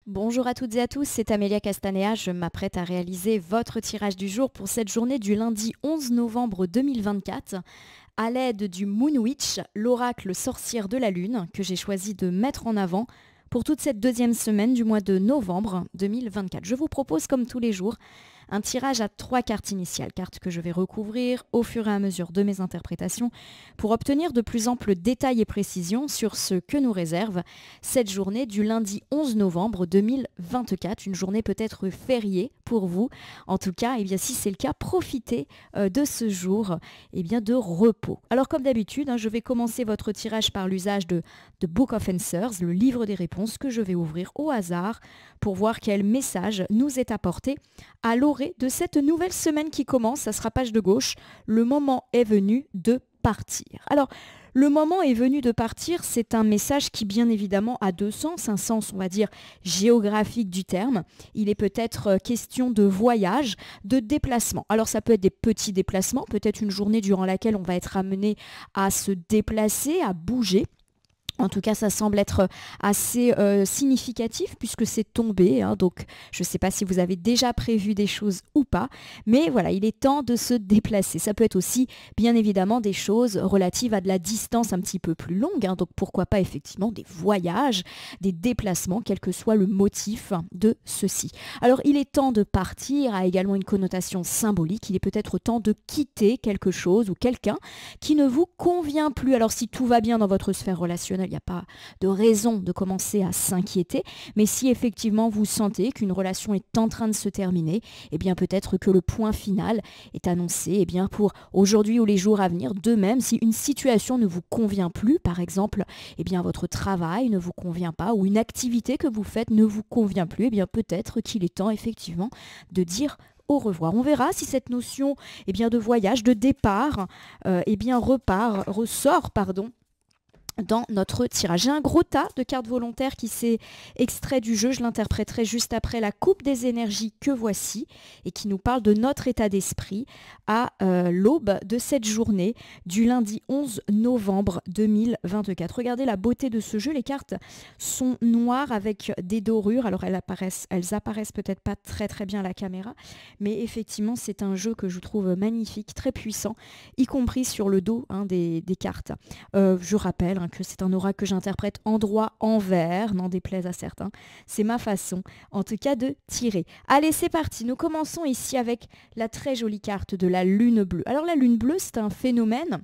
Bonjour à toutes et à tous, c'est Amélia Castanea. Je m'apprête à réaliser votre tirage du jour pour cette journée du lundi 11 novembre 2024 à l'aide du Moon Witch, l'oracle sorcière de la Lune, que j'ai choisi de mettre en avant pour toute cette deuxième semaine du mois de novembre 2024. Je vous propose, comme tous les jours, un tirage à 3 cartes initiales, cartes que je vais recouvrir au fur et à mesure de mes interprétations pour obtenir de plus amples détails et précisions sur ce que nous réserve cette journée du lundi 11 novembre 2024, une journée peut-être fériée pour vous. En tout cas, si c'est le cas, profitez de ce jour de repos. Alors comme d'habitude, je vais commencer votre tirage par l'usage de Book of Answers, le livre des réponses que je vais ouvrir au hasard pour voir quel message nous est apporté à l'orée de cette nouvelle semaine qui commence. Ça sera page de gauche. Le moment est venu de partir. Alors, le moment est venu de partir, c'est un message qui bien évidemment a deux sens, un sens on va dire géographique du terme. Il est peut-être question de voyage, de déplacement. Alors ça peut être des petits déplacements, peut-être une journée durant laquelle on va être amené à se déplacer, à bouger. En tout cas, ça semble être assez significatif puisque c'est tombé. Donc, je ne sais pas si vous avez déjà prévu des choses ou pas. Mais voilà, il est temps de se déplacer. Ça peut être aussi, bien évidemment, des choses relatives à de la distance un petit peu plus longue. Donc, pourquoi pas effectivement des voyages, des déplacements, quel que soit le motif de ceci. Alors, il est temps de partir a également une connotation symbolique. Il est peut-être temps de quitter quelque chose ou quelqu'un qui ne vous convient plus. Alors, si tout va bien dans votre sphère relationnelle, il n'y a pas de raison de commencer à s'inquiéter, mais si effectivement vous sentez qu'une relation est en train de se terminer, peut-être que le point final est annoncé pour aujourd'hui ou les jours à venir. De même, si une situation ne vous convient plus, par exemple, votre travail ne vous convient pas ou une activité que vous faites ne vous convient plus, peut-être qu'il est temps effectivement de dire au revoir. On verra si cette notion de voyage, de départ, ressort dans notre tirage. J'ai un gros tas de cartes volontaires qui s'est extrait du jeu. Je l'interpréterai juste après la coupe des énergies que voici et qui nous parle de notre état d'esprit à l'aube de cette journée du lundi 11 novembre 2024. Regardez la beauté de ce jeu. Les cartes sont noires avec des dorures. Alors elles apparaissent peut-être pas très très bien à la caméra, mais effectivement c'est un jeu que je trouve magnifique, très puissant, y compris sur le dos des cartes. Je rappelle que c'est un oracle que j'interprète en droit envers, n'en déplaise à certains. C'est ma façon, en tout cas, de tirer. Allez, c'est parti. Nous commençons ici avec la très jolie carte de la lune bleue. Alors, la lune bleue, c'est un phénomène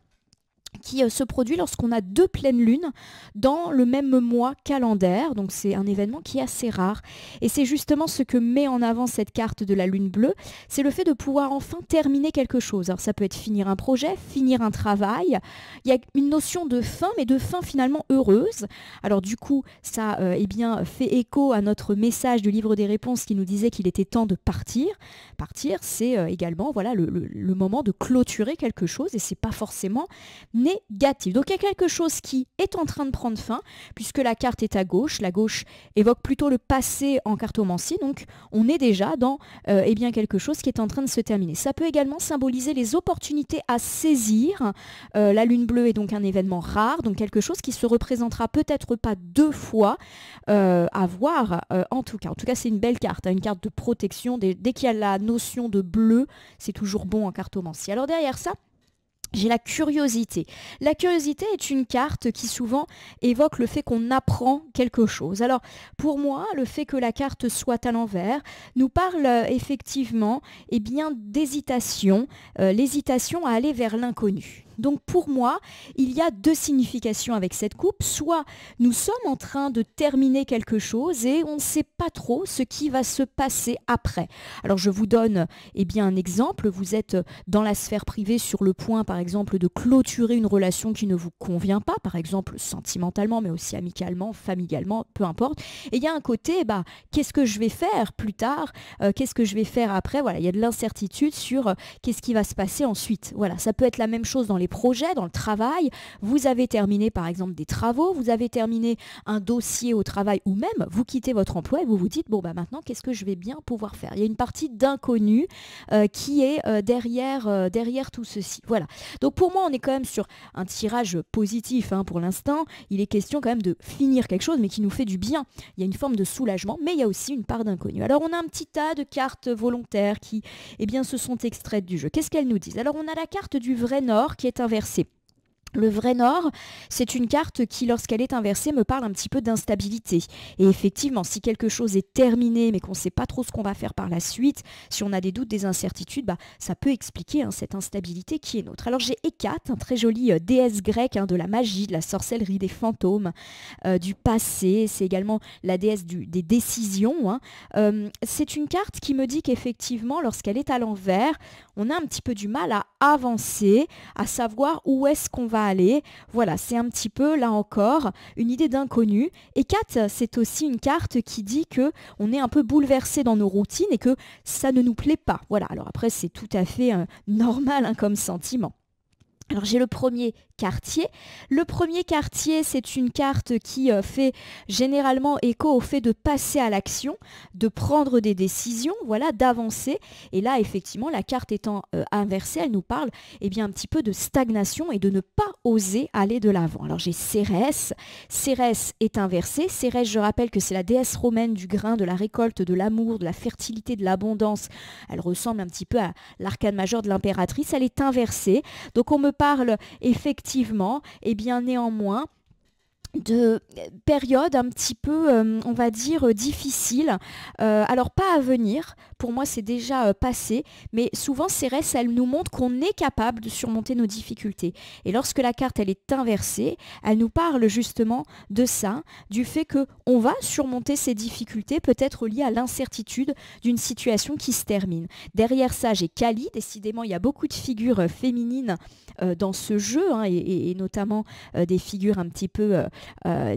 qui se produit lorsqu'on a 2 pleines lunes dans le même mois calendaire. Donc c'est un événement qui est assez rare. Et c'est justement ce que met en avant cette carte de la lune bleue, c'est le fait de pouvoir enfin terminer quelque chose. Alors ça peut être finir un projet, finir un travail. Il y a une notion de fin, mais de fin finalement heureuse. Alors du coup, ça fait écho à notre message du livre des réponses qui nous disait qu'il était temps de partir. Partir, c'est également le moment de clôturer quelque chose et c'est pas forcément négatif. Donc il y a quelque chose qui est en train de prendre fin puisque la carte est à gauche. La gauche évoque plutôt le passé en cartomancie. Donc on est déjà dans quelque chose qui est en train de se terminer. Ça peut également symboliser les opportunités à saisir. La lune bleue est donc un événement rare, donc quelque chose qui se représentera peut-être pas 2 fois à voir en tout cas. En tout cas c'est une belle carte, une carte de protection. Dès qu'il y a la notion de bleu, c'est toujours bon en cartomancie. Alors derrière ça, j'ai la curiosité. La curiosité est une carte qui souvent évoque le fait qu'on apprend quelque chose. Alors pour moi, le fait que la carte soit à l'envers nous parle effectivement d'hésitation, l'hésitation à aller vers l'inconnu. Donc pour moi, il y a 2 significations avec cette coupe. Soit nous sommes en train de terminer quelque chose et on ne sait pas trop ce qui va se passer après. Alors je vous donne un exemple. Vous êtes dans la sphère privée sur le point par exemple de clôturer une relation qui ne vous convient pas, par exemple sentimentalement mais aussi amicalement, familialement, peu importe. Et il y a un côté, qu'est-ce que je vais faire plus tard, qu'est-ce que je vais faire après. Voilà, il y a de l'incertitude sur qu'est-ce qui va se passer ensuite. Voilà, ça peut être la même chose dans les les projets, dans le travail, vous avez terminé par exemple des travaux, vous avez terminé un dossier au travail ou même vous quittez votre emploi et vous vous dites bon bah maintenant qu'est-ce que je vais bien pouvoir faire. Il y a une partie d'inconnu qui est derrière tout ceci. Voilà. Donc pour moi on est quand même sur un tirage positif pour l'instant. Il est question quand même de finir quelque chose mais qui nous fait du bien. Il y a une forme de soulagement mais il y a aussi une part d'inconnu. Alors on a un petit tas de cartes volontaires qui se sont extraites du jeu. Qu'est-ce qu'elles nous disent? Alors on a la carte du vrai nord qui est inversée. Le vrai nord, c'est une carte qui, lorsqu'elle est inversée, me parle un petit peu d'instabilité. Et effectivement, si quelque chose est terminé, mais qu'on ne sait pas trop ce qu'on va faire par la suite, si on a des doutes, des incertitudes, ça peut expliquer cette instabilité qui est nôtre. Alors j'ai Hécate, un très jolie déesse grecque de la magie, de la sorcellerie, des fantômes, du passé. C'est également la déesse des décisions. C'est une carte qui me dit qu'effectivement, lorsqu'elle est à l'envers, on a un petit peu du mal à avancer, à savoir où est-ce qu'on va aller. Voilà, c'est un petit peu, là encore, une idée d'inconnu. Et 4, c'est aussi une carte qui dit que on est un peu bouleversé dans nos routines et que ça ne nous plaît pas. Voilà, alors après, c'est tout à fait normal comme sentiment. Alors j'ai le premier quartier. Le premier quartier, c'est une carte qui fait généralement écho au fait de passer à l'action, de prendre des décisions, voilà, d'avancer. Et là, effectivement, la carte étant inversée, elle nous parle un petit peu de stagnation et de ne pas oser aller de l'avant. Alors j'ai Cérès. Cérès est inversée. Cérès, je rappelle que c'est la déesse romaine du grain, de la récolte, de l'amour, de la fertilité, de l'abondance. Elle ressemble un petit peu à l'arcane majeur de l'impératrice. Elle est inversée. Donc on me parle effectivement, néanmoins, de périodes un petit peu, on va dire, difficiles. Alors pas à venir, pour moi c'est déjà passé, mais souvent Cérès, elle nous montre qu'on est capable de surmonter nos difficultés. Et lorsque la carte elle est inversée, elle nous parle justement de ça, du fait qu'on va surmonter ces difficultés, peut-être liées à l'incertitude d'une situation qui se termine. Derrière ça, j'ai Kali, décidément il y a beaucoup de figures féminines dans ce jeu, et notamment des figures un petit peu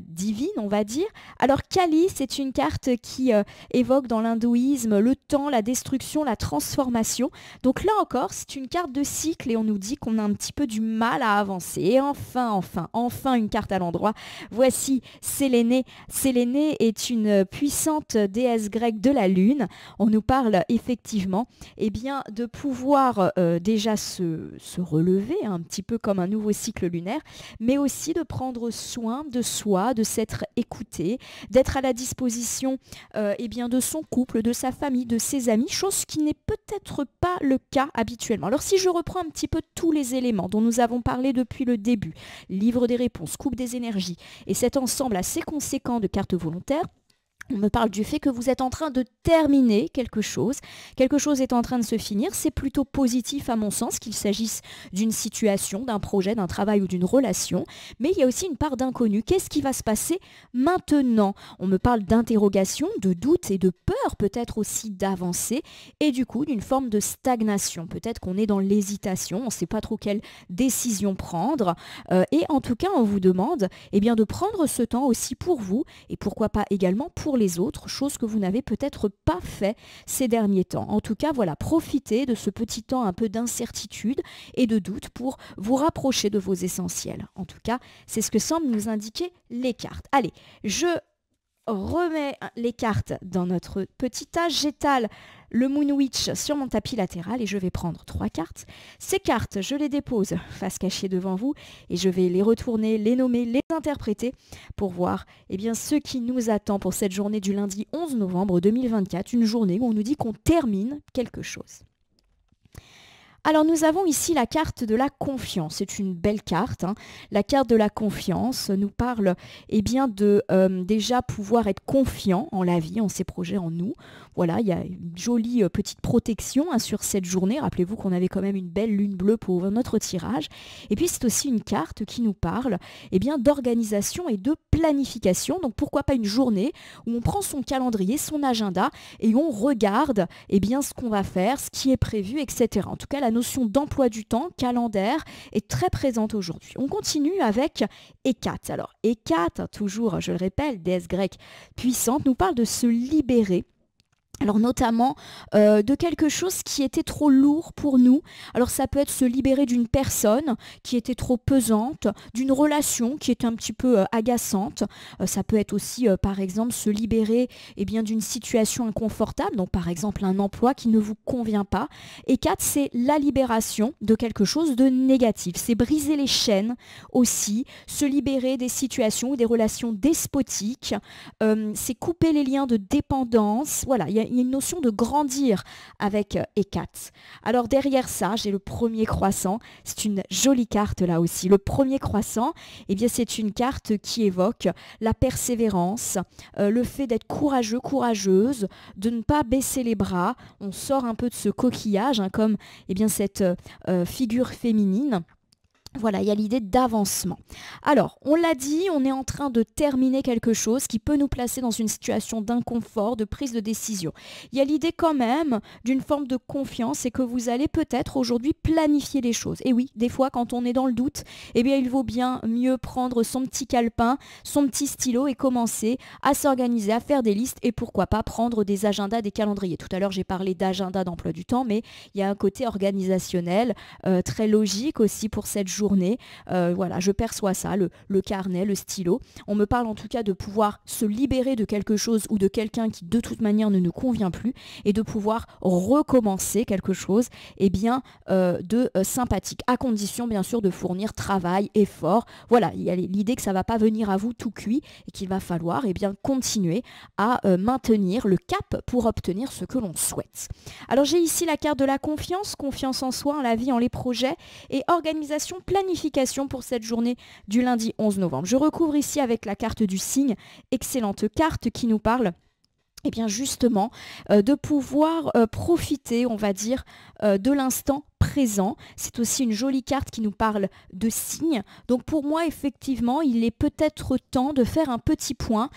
divine, on va dire. Alors Kali, c'est une carte qui évoque dans l'hindouisme le temps, la destruction, la transformation. Donc là encore, c'est une carte de cycle et on nous dit qu'on a un petit peu du mal à avancer. Et enfin une carte à l'endroit. Voici Séléné. Séléné est une puissante déesse grecque de la lune. On nous parle effectivement de pouvoir déjà se relever un petit peu comme un nouveau cycle lunaire, mais aussi de prendre soin de soi, de s'être écouté, d'être à la disposition de son couple, de sa famille, de ses amis, chose qui n'est peut-être pas le cas habituellement. Alors si je reprends un petit peu tous les éléments dont nous avons parlé depuis le début, livre des réponses, coupe des énergies, et cet ensemble assez conséquent de cartes volontaires, on me parle du fait que vous êtes en train de terminer quelque chose est en train de se finir, c'est plutôt positif à mon sens, qu'il s'agisse d'une situation, d'un projet, d'un travail ou d'une relation, mais il y a aussi une part d'inconnu. Qu'est-ce qui va se passer maintenant? On me parle d'interrogation, de doute et de peur, peut-être aussi d'avancer, et du coup d'une forme de stagnation. Peut-être qu'on est dans l'hésitation, on ne sait pas trop quelle décision prendre, et en tout cas on vous demande de prendre ce temps aussi pour vous, et pourquoi pas également pour les autres, chose que vous n'avez peut-être pas fait ces derniers temps. En tout cas, voilà, profitez de ce petit temps un peu d'incertitude et de doute pour vous rapprocher de vos essentiels. En tout cas, c'est ce que semblent nous indiquer les cartes. Allez, je remets les cartes dans notre petit tas, j'étale le Moon Witch sur mon tapis latéral et je vais prendre 3 cartes. Ces cartes, je les dépose face cachée devant vous et je vais les retourner, les nommer, les interpréter pour voir ce qui nous attend pour cette journée du lundi 11 novembre 2024, une journée où on nous dit qu'on termine quelque chose. Alors nous avons ici la carte de la confiance, c'est une belle carte. La carte de la confiance nous parle de déjà pouvoir être confiant en la vie, en ses projets, en nous. Voilà, il y a une jolie petite protection sur cette journée. Rappelez-vous qu'on avait quand même une belle lune bleue pour notre tirage. Et puis c'est aussi une carte qui nous parle d'organisation et de planification. Donc pourquoi pas une journée où on prend son calendrier, son agenda et on regarde ce qu'on va faire, ce qui est prévu, etc. En tout cas, la notion d'emploi du temps, calendaire, est très présente aujourd'hui. On continue avec Hécate. Alors Hécate, toujours, je le répète, déesse grecque puissante, nous parle de se libérer Alors notamment de quelque chose qui était trop lourd pour nous. Alors ça peut être se libérer d'une personne qui était trop pesante, d'une relation qui était un petit peu agaçante. Ça peut être aussi par exemple se libérer d'une situation inconfortable, donc par exemple un emploi qui ne vous convient pas. Et 4, c'est la libération de quelque chose de négatif. C'est briser les chaînes aussi, se libérer des situations ou des relations despotiques. C'est couper les liens de dépendance. Voilà, il y a une notion de grandir avec Hécate. Alors derrière ça, j'ai le premier croissant. C'est une jolie carte là aussi. Le premier croissant, c'est une carte qui évoque la persévérance, le fait d'être courageux, courageuse, de ne pas baisser les bras. On sort un peu de ce coquillage, comme cette figure féminine. Voilà, il y a l'idée d'avancement. Alors, on l'a dit, on est en train de terminer quelque chose qui peut nous placer dans une situation d'inconfort, de prise de décision. Il y a l'idée quand même d'une forme de confiance et que vous allez peut-être aujourd'hui planifier les choses. Et oui, des fois, quand on est dans le doute, il vaut bien mieux prendre son petit calepin, son petit stylo et commencer à s'organiser, à faire des listes et pourquoi pas prendre des agendas, des calendriers. Tout à l'heure, j'ai parlé d'agenda d'emploi du temps, mais il y a un côté organisationnel, très logique aussi pour cette journée. Voilà, je perçois ça, le carnet, le stylo. On me parle en tout cas de pouvoir se libérer de quelque chose ou de quelqu'un qui de toute manière ne nous convient plus et de pouvoir recommencer quelque chose de sympathique, à condition bien sûr de fournir travail, effort. Voilà, il y a l'idée que ça ne va pas venir à vous tout cuit et qu'il va falloir continuer à maintenir le cap pour obtenir ce que l'on souhaite. Alors j'ai ici la carte de la confiance, confiance en soi, en la vie, en les projets et organisation, planification pour cette journée du lundi 11 novembre. Je recouvre ici avec la carte du cygne, excellente carte qui nous parle justement de pouvoir profiter, on va dire, de l'instant présent. C'est aussi une jolie carte qui nous parle de signes. Donc pour moi, effectivement, il est peut-être temps de faire un petit point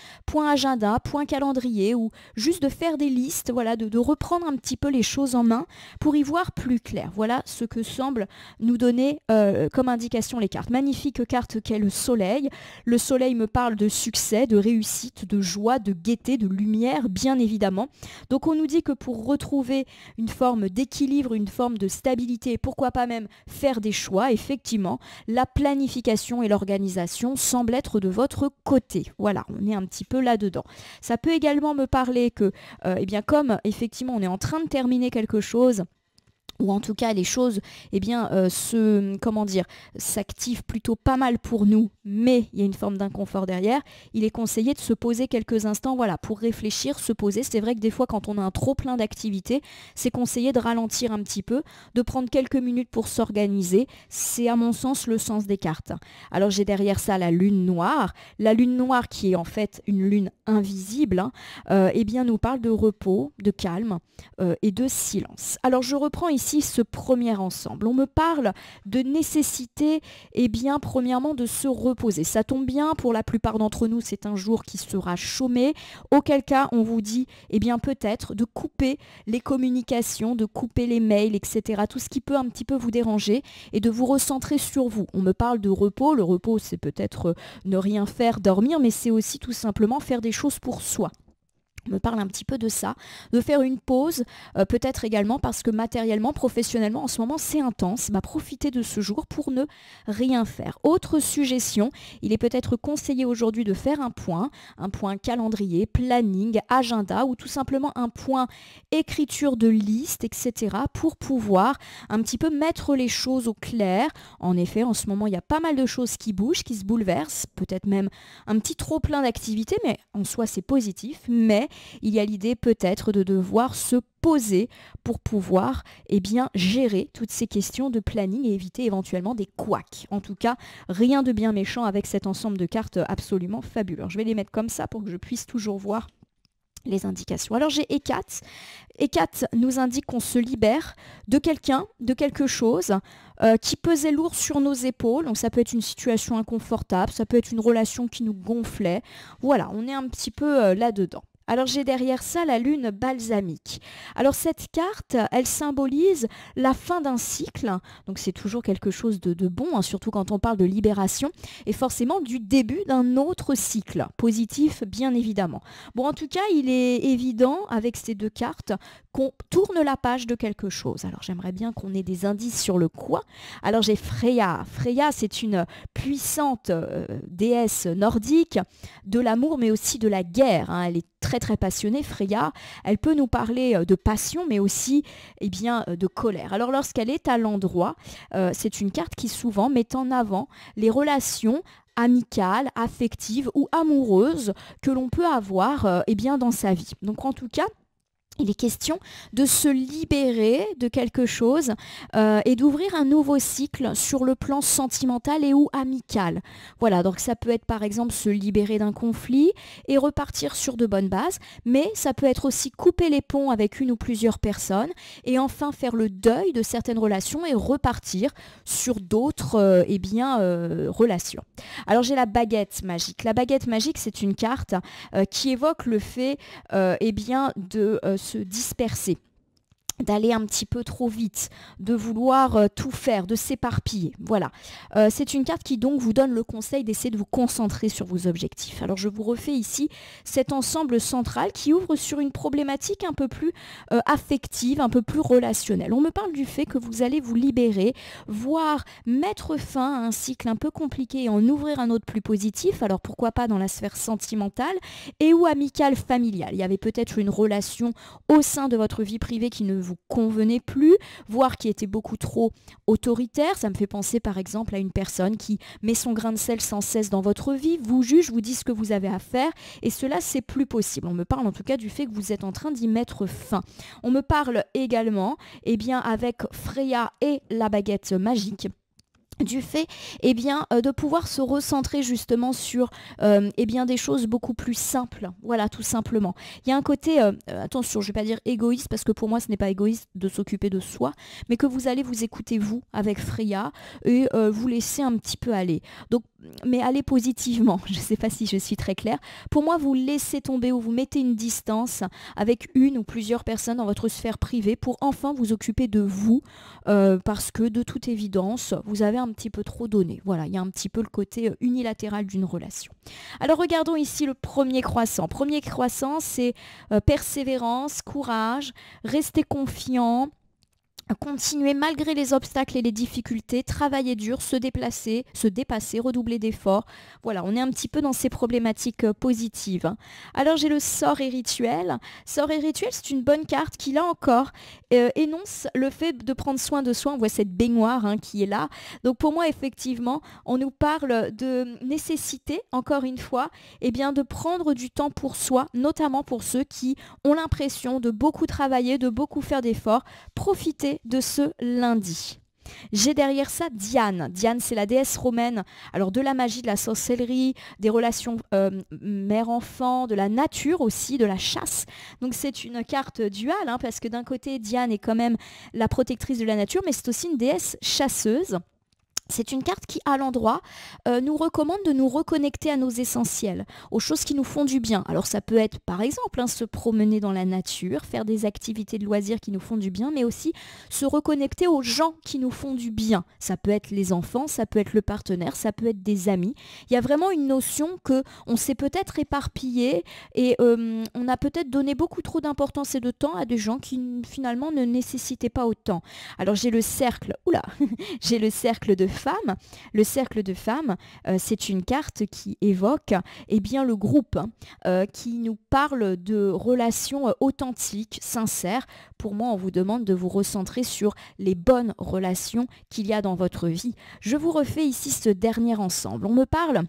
agenda, point calendrier, ou juste de faire des listes, voilà, de reprendre un petit peu les choses en main pour y voir plus clair. Voilà ce que semblent nous donner comme indication les cartes. Magnifique carte qu'est le soleil. Le soleil me parle de succès, de réussite, de joie, de gaieté, de lumière, bien évidemment. Donc on nous dit que pour retrouver une forme d'équilibre, une forme de stabilité, et pourquoi pas même faire des choix, effectivement, la planification et l'organisation semblent être de votre côté. Voilà, on est un petit peu là-dedans. Ça peut également me parler que, comme effectivement on est en train de terminer quelque chose, ou en tout cas les choses s'activent plutôt pas mal pour nous, mais il y a une forme d'inconfort derrière, il est conseillé de se poser quelques instants pour réfléchir, se poser. C'est vrai que des fois quand on a un trop plein d'activités, c'est conseillé de ralentir un petit peu, de prendre quelques minutes pour s'organiser. C'est à mon sens le sens des cartes. Alors j'ai derrière ça la lune noire qui est en fait une lune invisible, nous parle de repos, de calme et de silence. Alors je reprends ici ce premier ensemble. On me parle de nécessité, premièrement de se reposer. Ça tombe bien, pour la plupart d'entre nous, c'est un jour qui sera chômé, auquel cas on vous dit, peut-être de couper les communications, de couper les mails, etc. Tout ce qui peut un petit peu vous déranger et de vous recentrer sur vous. On me parle de repos. Le repos, c'est peut-être ne rien faire, dormir, mais c'est aussi tout simplement faire des choses pour soi. On me parle un petit peu de ça, de faire une pause, peut-être également parce que matériellement, professionnellement, en ce moment, c'est intense. Profitez de ce jour pour ne rien faire. Autre suggestion, il est peut-être conseillé aujourd'hui de faire un point calendrier, planning, agenda ou tout simplement un point écriture de liste, etc. pour pouvoir un petit peu mettre les choses au clair. En effet, en ce moment, il y a pas mal de choses qui bougent, qui se bouleversent, peut-être même un petit trop plein d'activités, mais en soi, c'est positif. Mais il y a l'idée peut-être de devoir se poser pour pouvoir gérer toutes ces questions de planning et éviter éventuellement des couacs. En tout cas, rien de bien méchant avec cet ensemble de cartes absolument fabuleux. Alors, je vais les mettre comme ça pour que je puisse toujours voir les indications. Alors j'ai Hécate. Hécate nous indique qu'on se libère de quelqu'un, de quelque chose qui pesait lourd sur nos épaules. Donc ça peut être une situation inconfortable, ça peut être une relation qui nous gonflait. Voilà, on est un petit peu là-dedans. Alors j'ai derrière ça la lune balsamique. Alors cette carte, elle symbolise la fin d'un cycle, donc c'est toujours quelque chose de bon, hein, surtout quand on parle de libération, et forcément du début d'un autre cycle, positif bien évidemment. Bon, en tout cas, il est évident avec ces deux cartes qu'on tourne la page de quelque chose. Alors j'aimerais bien qu'on ait des indices sur le quoi. Alors j'ai Freya. Freya, c'est une puissante déesse nordique de l'amour mais aussi de la guerre, hein. Elle est très très passionnée, Freya. Elle peut nous parler de passion mais aussi de colère. Alors lorsqu'elle est à l'endroit, c'est une carte qui souvent met en avant les relations amicales, affectives ou amoureuses que l'on peut avoir dans sa vie. Donc en tout cas, il est question de se libérer de quelque chose et d'ouvrir un nouveau cycle sur le plan sentimental et ou amical. Voilà, donc ça peut être par exemple se libérer d'un conflit et repartir sur de bonnes bases, mais ça peut être aussi couper les ponts avec une ou plusieurs personnes et enfin faire le deuil de certaines relations et repartir sur d'autres relations. Alors j'ai la baguette magique. La baguette magique, c'est une carte qui évoque le fait de se disperser, d'aller un petit peu trop vite, de vouloir tout faire, de s'éparpiller. Voilà. C'est une carte qui donc vous donne le conseil d'essayer de vous concentrer sur vos objectifs. Alors je vous refais ici cet ensemble central qui ouvre sur une problématique un peu plus affective, un peu plus relationnelle. On me parle du fait que vous allez vous libérer, voire mettre fin à un cycle un peu compliqué et en ouvrir un autre plus positif. Alors pourquoi pas dans la sphère sentimentale et ou amicale familiale. Il y avait peut-être une relation au sein de votre vie privée qui ne vous convenait plus, voire qui était beaucoup trop autoritaire. Ça me fait penser par exemple à une personne qui met son grain de sel sans cesse dans votre vie, vous juge, vous dit ce que vous avez à faire et cela c'est plus possible. On me parle en tout cas du fait que vous êtes en train d'y mettre fin. On me parle également avec Freya et la baguette magique du fait de pouvoir se recentrer justement sur des choses beaucoup plus simples, voilà, tout simplement. Il y a un côté, attention, je ne vais pas dire égoïste parce que pour moi ce n'est pas égoïste de s'occuper de soi, mais que vous allez vous écouter vous avec Freya et vous laisser un petit peu aller. Donc, mais aller positivement, je ne sais pas si je suis très claire. Pour moi, vous laissez tomber ou vous mettez une distance avec une ou plusieurs personnes dans votre sphère privée pour enfin vous occuper de vous parce que de toute évidence, vous avez un petit peu trop donné. Voilà, il y a un petit peu le côté unilatéral d'une relation. Alors regardons ici le premier croissant. Premier croissant, c'est persévérance, courage, rester confiant, continuer malgré les obstacles et les difficultés, travailler dur, se dépasser, redoubler d'efforts. Voilà, on est un petit peu dans ces problématiques positives. Alors j'ai le sort et rituel. Sort et rituel, c'est une bonne carte qui, là encore, énonce le fait de prendre soin de soi. On voit cette baignoire qui est là. Donc pour moi, effectivement, on nous parle de nécessité, encore une fois, de prendre du temps pour soi, notamment pour ceux qui ont l'impression de beaucoup travailler, de beaucoup faire d'efforts. Profitez de ce lundi. J'ai derrière ça Diane. Diane, c'est la déesse romaine, alors de la magie, de la sorcellerie, des relations mère-enfant, de la nature aussi, de la chasse. Donc c'est une carte duale, parce que d'un côté, Diane est quand même la protectrice de la nature, mais c'est aussi une déesse chasseuse. C'est une carte qui, à l'endroit, nous recommande de nous reconnecter à nos essentiels, aux choses qui nous font du bien. Alors ça peut être, par exemple, se promener dans la nature, faire des activités de loisirs qui nous font du bien, mais aussi se reconnecter aux gens qui nous font du bien. Ça peut être les enfants, ça peut être le partenaire, ça peut être des amis. Il y a vraiment une notion qu'on s'est peut-être éparpillé et on a peut-être donné beaucoup trop d'importance et de temps à des gens qui finalement ne nécessitaient pas autant. Alors j'ai le cercle, j'ai le cercle de femmes. Le cercle de femmes, c'est une carte qui évoque le groupe, qui nous parle de relations authentiques, sincères. Pour moi, on vous demande de vous recentrer sur les bonnes relations qu'il y a dans votre vie. Je vous refais ici ce dernier ensemble. On me parle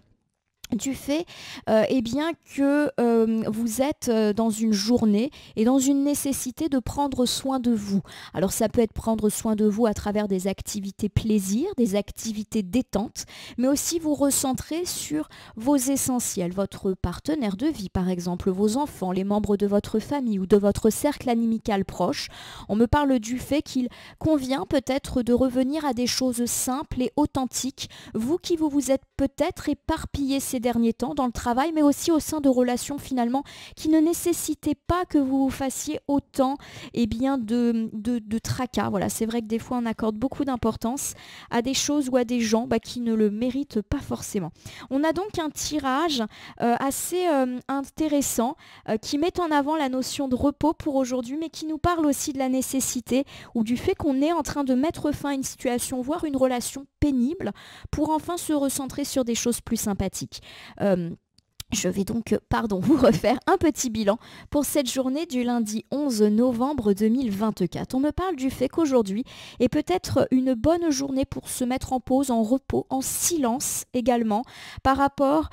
du fait que vous êtes dans une journée et dans une nécessité de prendre soin de vous. Alors ça peut être prendre soin de vous à travers des activités plaisir, des activités détente, mais aussi vous recentrer sur vos essentiels, votre partenaire de vie par exemple, vos enfants, les membres de votre famille ou de votre cercle amical proche. On me parle du fait qu'il convient peut-être de revenir à des choses simples et authentiques, vous qui vous êtes peut-être éparpillé ces derniers temps dans le travail, mais aussi au sein de relations finalement qui ne nécessitaient pas que vous fassiez autant de tracas. Voilà, c'est vrai que des fois on accorde beaucoup d'importance à des choses ou à des gens qui ne le méritent pas forcément. On a donc un tirage assez intéressant qui met en avant la notion de repos pour aujourd'hui, mais qui nous parle aussi de la nécessité ou du fait qu'on est en train de mettre fin à une situation, voire une relation pénible, pour enfin se recentrer sur des choses plus sympathiques. Je vais donc, vous refaire un petit bilan pour cette journée du lundi 11 novembre 2024. On me parle du fait qu'aujourd'hui est peut-être une bonne journée pour se mettre en pause, en repos, en silence également, par rapport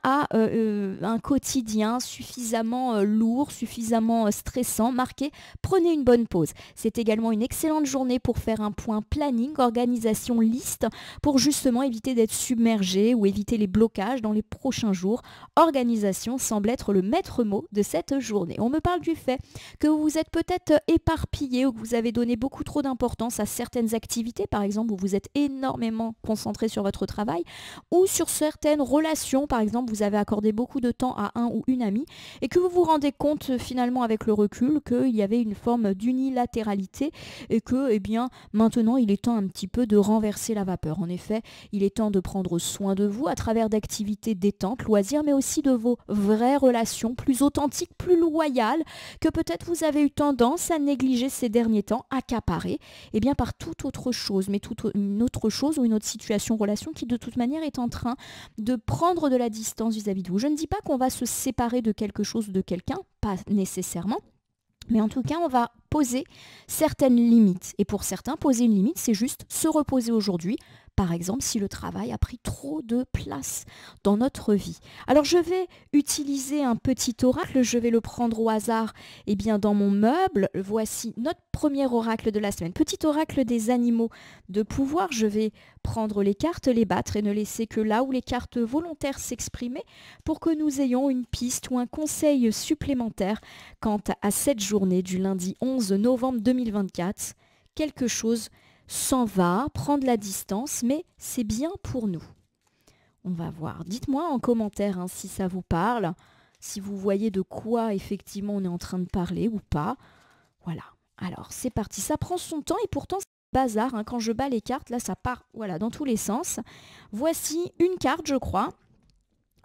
à un quotidien suffisamment lourd, suffisamment stressant, marqué. Prenez une bonne pause. C'est également une excellente journée pour faire un point planning, organisation, liste, pour justement éviter d'être submergé ou éviter les blocages dans les prochains jours. Organisation semble être le maître mot de cette journée. On me parle du fait que vous vous êtes peut-être éparpillé ou que vous avez donné beaucoup trop d'importance à certaines activités, par exemple où vous êtes énormément concentré sur votre travail ou sur certaines relations, par exemple vous avez accordé beaucoup de temps à un ou une amie et que vous vous rendez compte finalement avec le recul qu'il y avait une forme d'unilatéralité et que maintenant il est temps un petit peu de renverser la vapeur. En effet, il est temps de prendre soin de vous à travers d'activités détente, loisirs, mais aussi de vos vraies relations plus authentiques, plus loyales, que peut-être vous avez eu tendance à négliger ces derniers temps, accaparées par toute autre chose, mais toute une autre chose ou une autre situation, relation qui de toute manière est en train de prendre de la distance vis-à-vis de vous. Je ne dis pas qu'on va se séparer de quelque chose ou de quelqu'un, pas nécessairement, mais en tout cas, on va poser certaines limites. Et pour certains, poser une limite, c'est juste se reposer aujourd'hui. Par exemple, si le travail a pris trop de place dans notre vie. Alors, je vais utiliser un petit oracle. Je vais le prendre au hasard dans mon meuble. Voici notre premier oracle de la semaine. Petit oracle des animaux de pouvoir. Je vais prendre les cartes, les battre et ne laisser que là où les cartes volontaires s'exprimer pour que nous ayons une piste ou un conseil supplémentaire quant à cette journée du lundi 11 novembre 2024. Quelque chose s'en va, prendre la distance, mais c'est bien pour nous. On va voir. Dites-moi en commentaire si ça vous parle, si vous voyez de quoi effectivement on est en train de parler ou pas. Voilà. Alors c'est parti. Ça prend son temps et pourtant c'est bazar. Quand je bats les cartes, là ça part dans tous les sens. Voici une carte, je crois.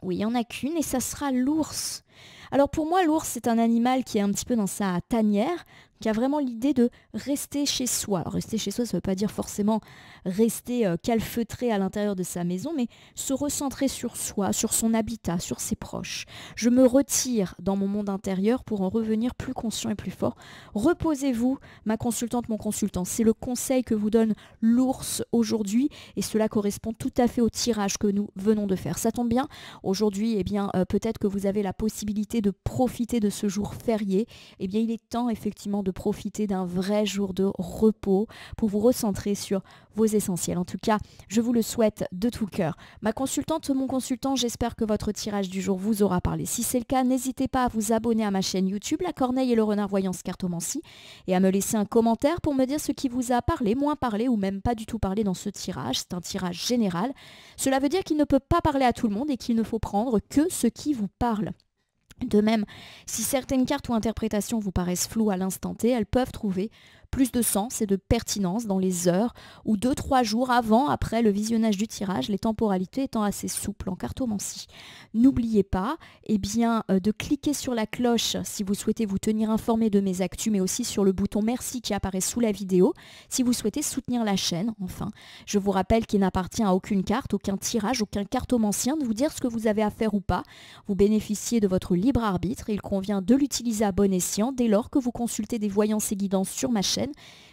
Oui, il n'y en a qu'une et ça sera l'ours. Alors pour moi, l'ours, c'est un animal qui est un petit peu dans sa tanière, qui a vraiment l'idée de rester chez soi. Alors, rester chez soi, ça ne veut pas dire forcément rester calfeutré à l'intérieur de sa maison, mais se recentrer sur soi, sur son habitat, sur ses proches. Je me retire dans mon monde intérieur pour en revenir plus conscient et plus fort. Reposez-vous, ma consultante, mon consultant. C'est le conseil que vous donne l'ours aujourd'hui et cela correspond tout à fait au tirage que nous venons de faire. Ça tombe bien, aujourd'hui, peut-être que vous avez la possibilité de profiter de ce jour férié. Il est temps effectivement de profiter d'un vrai jour de repos pour vous recentrer sur vos essentiels. En tout cas, je vous le souhaite de tout cœur. Ma consultante, mon consultant, j'espère que votre tirage du jour vous aura parlé. Si c'est le cas, n'hésitez pas à vous abonner à ma chaîne YouTube, La Corneille et le Renard Voyance Cartomancie, et à me laisser un commentaire pour me dire ce qui vous a parlé, moins parlé ou même pas du tout parlé dans ce tirage. C'est un tirage général. Cela veut dire qu'il ne peut pas parler à tout le monde et qu'il ne faut prendre que ce qui vous parle. De même, si certaines cartes ou interprétations vous paraissent floues à l'instant T, elles peuvent trouver plus de sens et de pertinence dans les heures ou 2-3 jours avant, après le visionnage du tirage, les temporalités étant assez souples en cartomancie. N'oubliez pas de cliquer sur la cloche si vous souhaitez vous tenir informé de mes actus, mais aussi sur le bouton merci qui apparaît sous la vidéo si vous souhaitez soutenir la chaîne. Enfin, je vous rappelle qu'il n'appartient à aucune carte, aucun tirage, aucun cartomancien de vous dire ce que vous avez à faire ou pas. Vous bénéficiez de votre libre arbitre et il convient de l'utiliser à bon escient dès lors que vous consultez des voyances et guidances sur ma chaîne,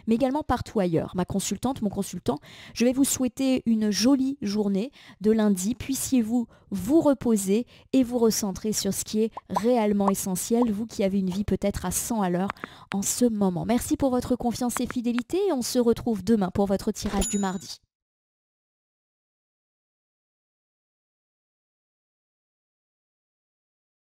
mais également partout ailleurs. Ma consultante, mon consultant, je vais vous souhaiter une jolie journée de lundi. Puissiez-vous vous reposer et vous recentrer sur ce qui est réellement essentiel, vous qui avez une vie peut-être à 100 à l'heure en ce moment. Merci pour votre confiance et fidélité et on se retrouve demain pour votre tirage du mardi.